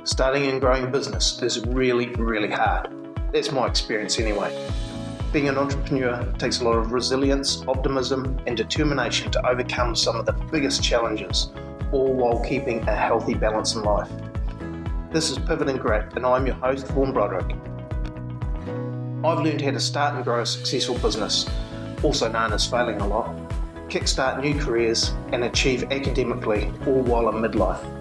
Starting and growing a business is really, really hard. That's my experience anyway. Being an entrepreneur takes a lot of resilience, optimism, and determination to overcome some of the biggest challenges, all while keeping a healthy balance in life. This is Pivot and Grit, and I'm your host, Vaughan Broderick. I've learned how to start and grow a successful business, also known as failing a lot, kickstart new careers, and achieve academically, all while in midlife.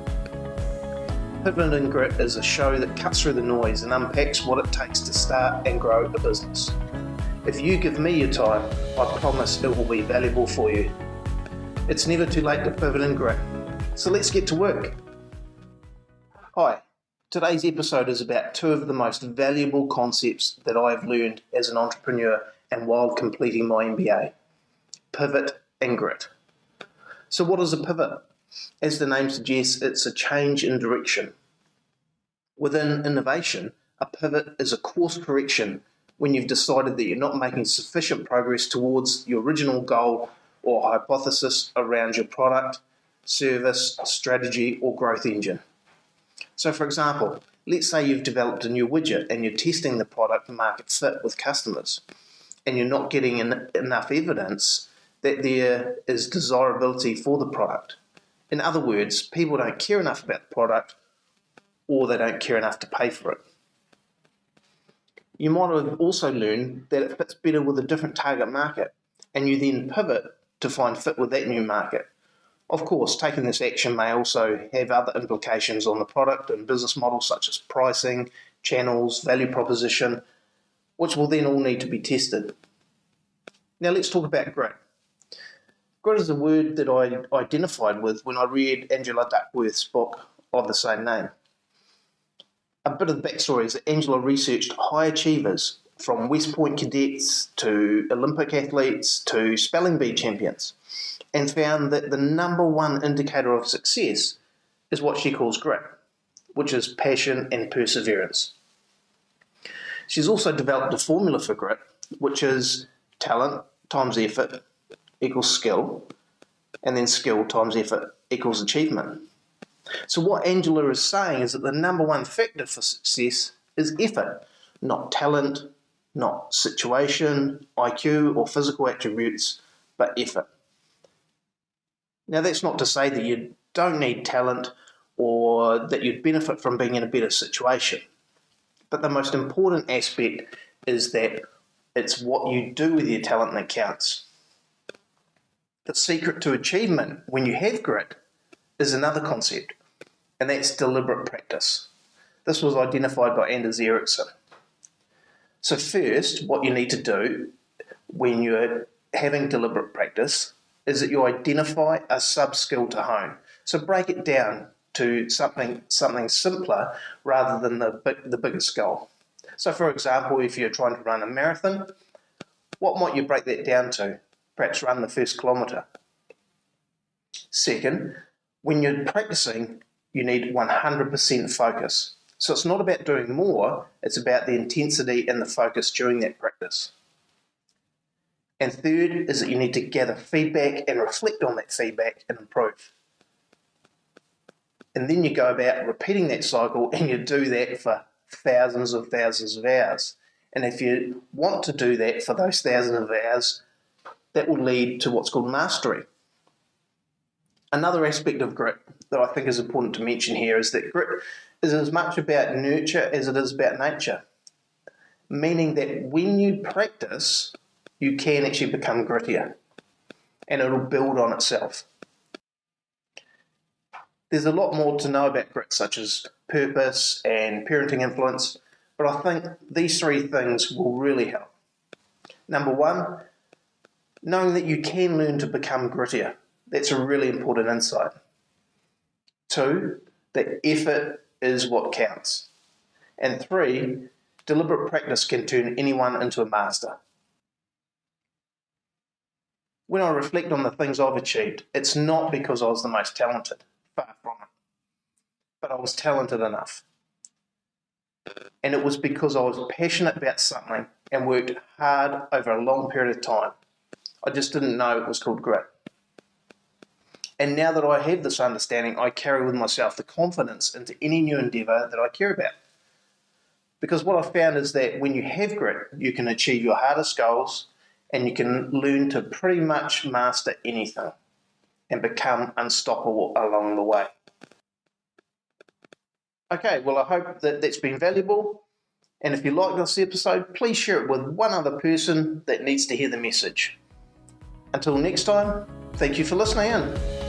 Pivot and Grit is a show that cuts through the noise and unpacks what it takes to start and grow a business. If you give me your time, I promise it will be valuable for you. It's never too late to pivot and grit, so let's get to work. Hi, today's episode is about two of the most valuable concepts that I have learned as an entrepreneur and while completing my MBA. Pivot and grit. So what is a pivot? As the name suggests, it's a change in direction. Within innovation, a pivot is a course correction when you've decided that you're not making sufficient progress towards your original goal or hypothesis around your product, service, strategy, or growth engine. So for example, let's say you've developed a new widget and you're testing the product market fit with customers, and you're not getting enough evidence that there is desirability for the product. In other words, people don't care enough about the product, or they don't care enough to pay for it. You might have also learned that it fits better with a different target market, and you then pivot to find fit with that new market. Of course, taking this action may also have other implications on the product and business model, such as pricing, channels, value proposition, which will then all need to be tested. Now let's talk about grit. Grit is a word that I identified with when I read Angela Duckworth's book of the same name. A bit of the backstory is that Angela researched high achievers from West Point cadets to Olympic athletes to spelling bee champions, and found that the number one indicator of success is what she calls grit, which is passion and perseverance. She's also developed a formula for grit, which is talent times effort equals skill, and then skill times effort equals achievement. So what Angela is saying is that the number one factor for success is effort, not talent, not situation, IQ, or physical attributes, but effort. Now that's not to say that you don't need talent or that you'd benefit from being in a better situation, but the most important aspect is that it's what you do with your talent that counts. The secret to achievement when you have grit is another concept, and that's deliberate practice. This was identified by Anders Ericsson. So first, what you need to do when you're having deliberate practice is that you identify a sub-skill to hone. So break it down to something simpler rather than the biggest goal. So for example, if you're trying to run a marathon, what might you break that down to? Perhaps run the first kilometre. Second, when you're practicing, you need 100% focus. So it's not about doing more, it's about the intensity and the focus during that practice. And third is that you need to gather feedback and reflect on that feedback and improve. And then you go about repeating that cycle, and you do that for thousands of hours. And if you want to do that for those thousands of hours, that will lead to what's called mastery. Another aspect of grit that I think is important to mention here is that grit is as much about nurture as it is about nature, meaning that when you practice, you can actually become grittier, and it'll build on itself. There's a lot more to know about grit, such as purpose and parenting influence, but I think these three things will really help. Number one, knowing that you can learn to become grittier. That's a really important insight. Two, that effort is what counts. And three, deliberate practice can turn anyone into a master. When I reflect on the things I've achieved, it's not because I was the most talented, far from it, but I was talented enough. And it was because I was passionate about something and worked hard over a long period of time. I just didn't know it was called grit. And now that I have this understanding, I carry with myself the confidence into any new endeavour that I care about. Because what I've found is that when you have grit, you can achieve your hardest goals and you can learn to pretty much master anything and become unstoppable along the way. Okay, well, I hope that that's been valuable. And if you like this episode, please share it with one other person that needs to hear the message. Until next time, thank you for listening in.